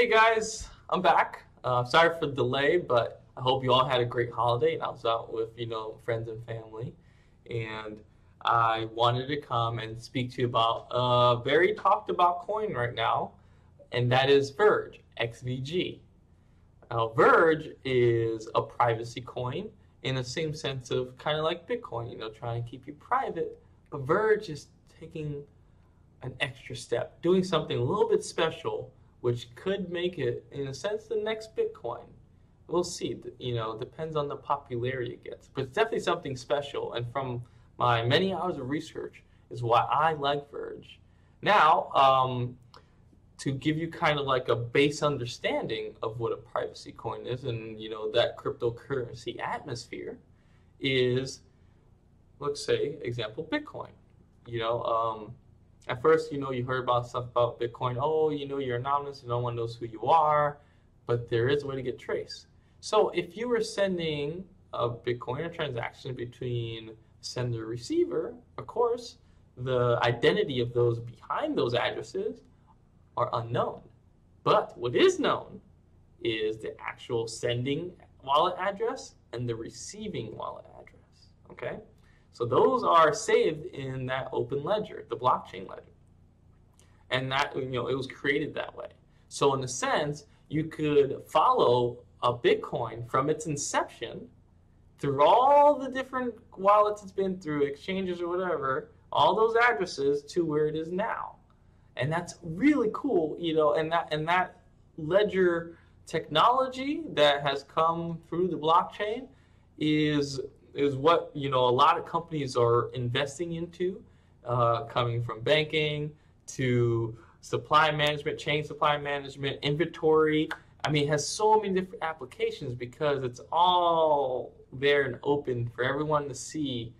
Hey guys, I'm back. Sorry for the delay, but I hope you all had a great holiday and I was out with, friends and family. And I wanted to come and speak to you about a very talked about coin right now, and that is Verge, XVG. Now, Verge is a privacy coin in the same sense of kind of like Bitcoin, trying to keep you private. But Verge is taking an extra step, doing something a little bit special, which could make it, in a sense, the next Bitcoin. We'll see. Depends on the popularity it gets. But it's definitely something special. And from my many hours of research is why I like Verge. Now, to give you kind of like a base understanding of what a privacy coin is and, that cryptocurrency atmosphere is, let's say, example, Bitcoin. At first, you heard about stuff about Bitcoin. Oh, you're anonymous. No one knows who you are. But there is a way to get traced. So if you were sending a Bitcoin transaction between sender and receiver, of course, the identity of those behind those addresses are unknown. But what is known is the actual sending wallet address and the receiving wallet address. Okay? So those are saved in that open ledger, the blockchain ledger. And that, it was created that way. So in a sense, you could follow a Bitcoin from its inception through all the different wallets it's been through, exchanges or whatever, all those addresses to where it is now. And that's really cool, and that ledger technology that has come through the blockchain is what a lot of companies are investing into, coming from banking to supply management, chain supply management, inventory. I mean, it has so many different applications because it's all there and open for everyone to see.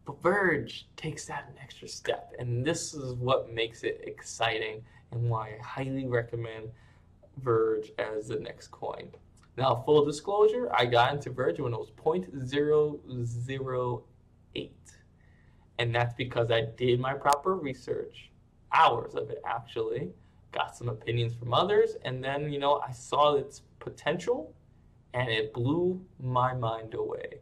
But Verge takes that an extra step, and this is what makes it exciting and why I highly recommend Verge as the next coin. Now, full disclosure, I got into Verge when it was 0.008. And that's because I did my proper research, hours of it actually, got some opinions from others, and then, I saw its potential, and it blew my mind away.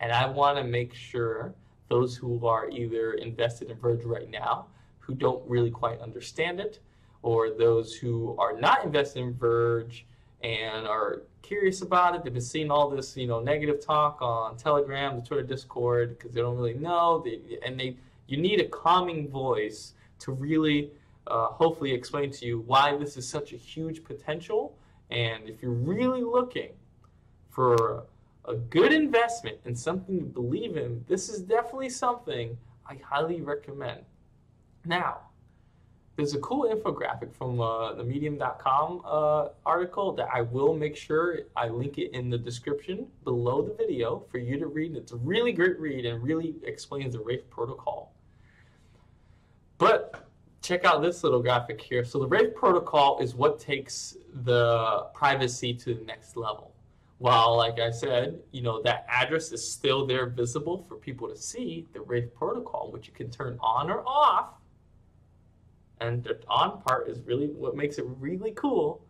And I want to make sure those who are either invested in Verge right now, who don't really quite understand it, or those who are not invested in Verge and are curious about it, they've been seeing all this, negative talk on Telegram, the Twitter, Discord, because they don't really know, you need a calming voice to really, hopefully explain to you why this is such a huge potential. And if you're really looking for a good investment and something to believe in, this is definitely something I highly recommend. Now, there's a cool infographic from the medium.com article that I will make sure I link it in the description below the video for you to read. It's a really great read and really explains the Wraith protocol. But check out this little graphic here. So the Wraith protocol is what takes the privacy to the next level. While, like I said, that address is still there visible for people to see, the Wraith protocol, which you can turn on or off. And the on part is really what makes it really cool,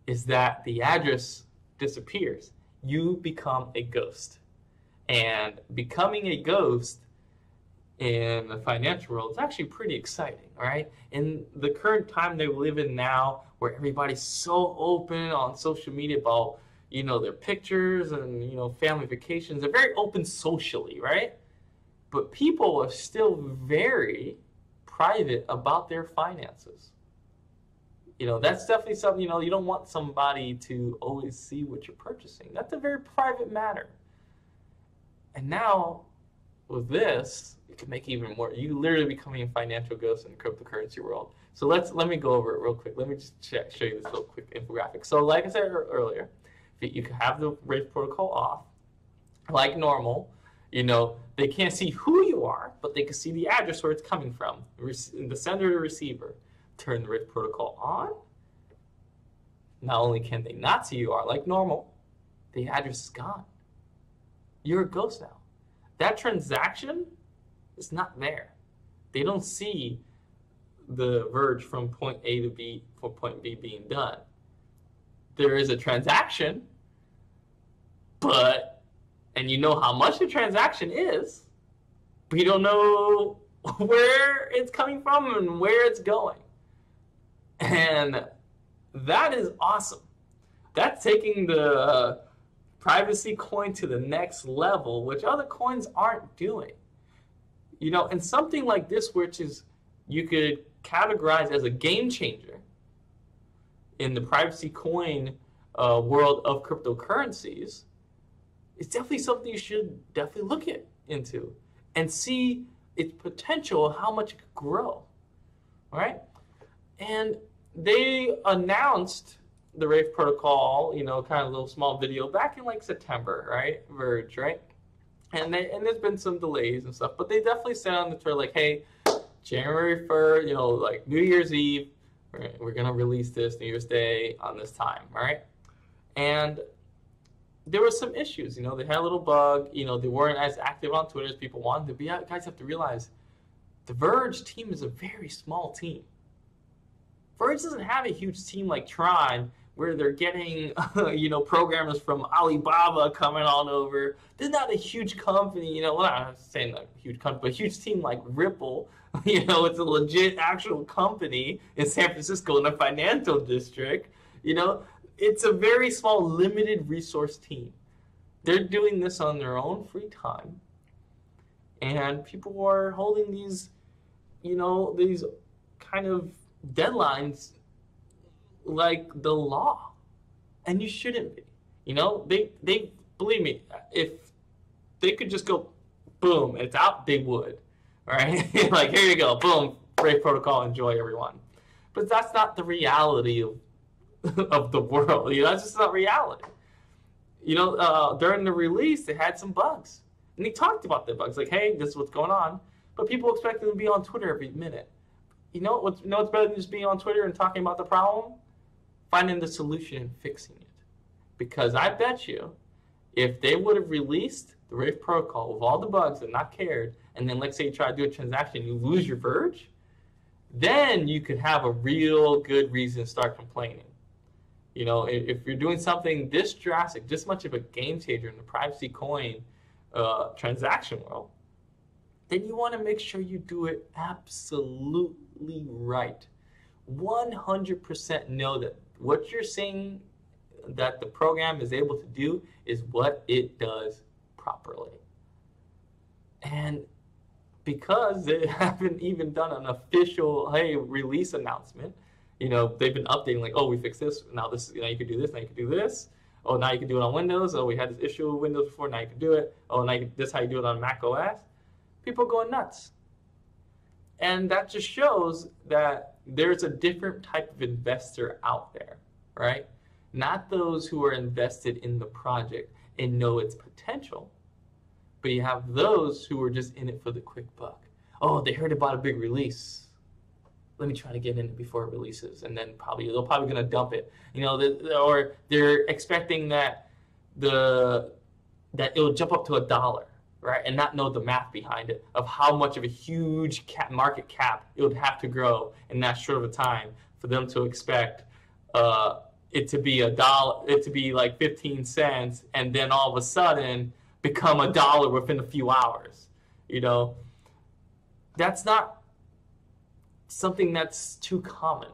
is that the address disappears. You become a ghost. And becoming a ghost in the financial world is actually pretty exciting, right? In the current time they live in now, where everybody's so open on social media about, their pictures and, family vacations, they're very open socially, right? But people are still very private about their finances. That's definitely something, you don't want somebody to always see what you're purchasing. That's a very private matter. And now, with this, it can make it even more. You literally becoming a financial ghost in the cryptocurrency world. So let me go over it real quick. Let me just show you this little quick infographic. So like I said earlier, you can have the Wraith protocol off, like normal. They can't see who you are, but they can see the address where it's coming from, the sender or receiver. Turn the Wraith protocol on. Not only can they not see who you are like normal, the address is gone. You're a ghost now. That transaction is not there. They don't see the Verge from point A to B for point B being done. There is a transaction, and you know how much the transaction is, but you don't know where it's coming from and where it's going. And that is awesome. That's taking the privacy coin to the next level, which other coins aren't doing. You know, and something like this, which is you could categorize as a game changer in the privacy coin world of cryptocurrencies, it's definitely something you should definitely look into and see its potential, how much it could grow, right? And they announced the Rave protocol, you know, kind of a little small video back in like September, right? Verge, right? And there's been some delays and stuff, but they definitely said on the Twitter, like, hey, January 1st, you know, like New Year's Eve, we're going to release this New Year's Day on this time, all right? And there were some issues, you know, they had a little bug, you know, they weren't as active on Twitter as people wanted to be. Guys have to realize the Verge team is a very small team. Verge doesn't have a huge team like Tron, where they're getting, you know, programmers from Alibaba coming on over. They're not a huge company, you know, well, I'm not saying a huge company, but a huge team like Ripple. You know, it's a legit actual company in San Francisco in the financial district. You know, it's a very small, limited resource team. They're doing this on their own free time. And people are holding these, you know, these kind of deadlines like the law, and you shouldn't be. You know, they believe me, if they could just go boom, it's out, they would, right? Like, here you go, boom, Rave protocol, enjoy, everyone. But that's not the reality of the world. You know, that's just not reality. You know, during the release, they had some bugs, and he talked about the bugs, like, hey, this is what's going on. But people expect them to be on Twitter every minute. You know what's better than just being on Twitter and talking about the problem? Finding the solution and fixing it. Because I bet you, if they would have released the Rave protocol with all the bugs and not cared, and then let's say you try to do a transaction, you lose your Verge, then you could have a real good reason to start complaining. You know, if you're doing something this drastic, this much of a game changer in the privacy coin transaction world, then you want to make sure you do it absolutely right. 100% know that what you're saying that the program is able to do is what it does properly. And because they haven't even done an official, hey, release announcement, you know, they've been updating like, oh, we fixed this, now this, you know, you can do this, now you can do this. Oh, now you can do it on Windows. Oh, we had this issue with Windows before, now you can do it. Oh, now this is how you do it on Mac OS. People are going nuts. And that just shows that there's a different type of investor out there, right? Not those who are invested in the project and know its potential, but you have those who are just in it for the quick buck. Oh, they heard about a big release. Let me try to get in it before it releases, and then they're probably going to dump it. You know, or they're expecting that it'll jump up to $1. Right, and not know the math behind it of how much of a huge market cap it would have to grow in that short of a time for them to expect it to be $1, it to be like 15 cents, and then all of a sudden become $1 within a few hours. You know, that's not something that's too common.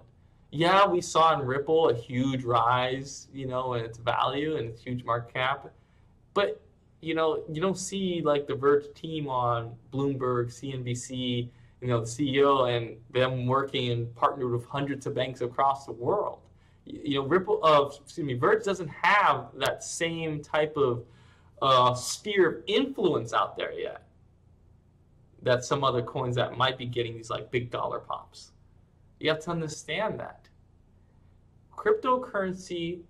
Yeah, we saw in Ripple a huge rise, you know, in its value and its huge market cap, but you know, you don't see like the Verge team on Bloomberg, CNBC, you know, the CEO and them working and partnered with hundreds of banks across the world. You know, Verge doesn't have that same type of sphere of influence out there yet that some other coins that might be getting these like big dollar pops. You have to understand that. Cryptocurrency,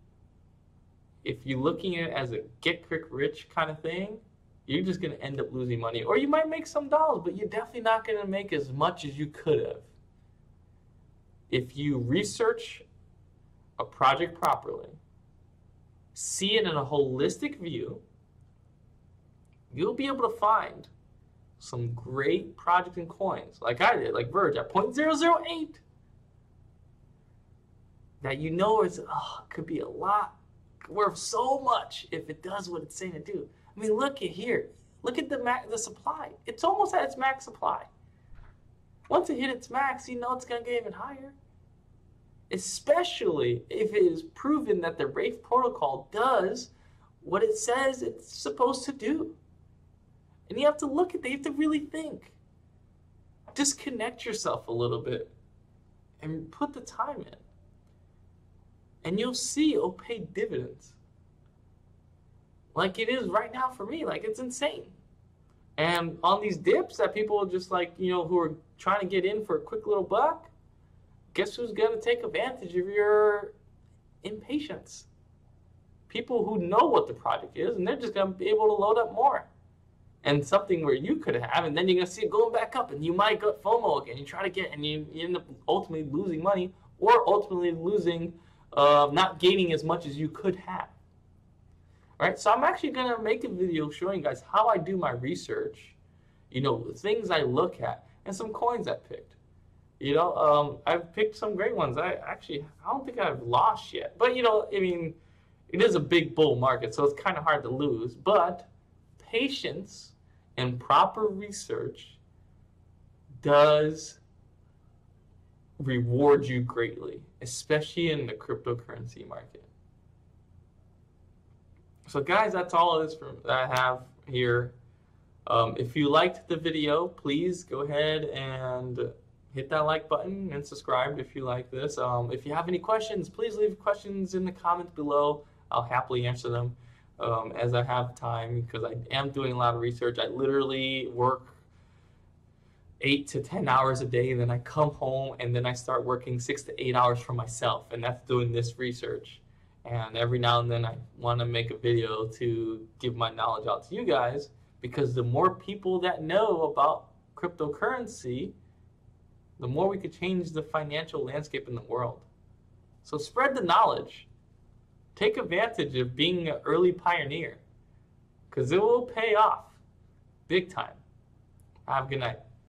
if you're looking at it as a get-quick-rich kind of thing, you're just going to end up losing money. Or you might make some dollars, but you're definitely not going to make as much as you could have. If you research a project properly, see it in a holistic view, you'll be able to find some great projects and coins, like I did, like Verge at 0.008. that you know could be a lot, worth so much if it does what it's saying to do. I mean, look at here. Look at the supply. It's almost at its max supply. Once it hit its max, you know it's going to get even higher. Especially if it is proven that the Wraith protocol does what it says it's supposed to do. And you have to look at that. You have to really think. Disconnect yourself a little bit and put the time in. And you'll see it'll pay dividends. Like it is right now for me. Like it's insane. And on these dips that people just like, who are trying to get in for a quick little buck, guess who's going to take advantage of your impatience? People who know what the project is, and they're just going to be able to load up more. And something where you could have, and then you're going to see it going back up, and you might get FOMO again. You try to get, and you end up ultimately losing money, or ultimately losing, not gaining as much as you could have. All right, so I'm actually going to make a video showing you guys how I do my research, things I look at, and some coins I picked. I've picked some great ones. I don't think I've lost yet. But, it is a big bull market, so it's kind of hard to lose. But patience and proper research does reward you greatly, especially in the cryptocurrency market. So guys, that's all it is that I have here. If you liked the video, please go ahead and hit that like button and subscribe if you like this. If you have any questions, please leave questions in the comments below. I'll happily answer them as I have time, because I am doing a lot of research. I literally work 8 to 10 hours a day, and then I come home and then I start working 6 to 8 hours for myself, and that's doing this research. And every now and then I want to make a video to give my knowledge out to you guys, because the more people that know about cryptocurrency, the more we could change the financial landscape in the world. So spread the knowledge. Take advantage of being an early pioneer, because it will pay off big time. Have a good night.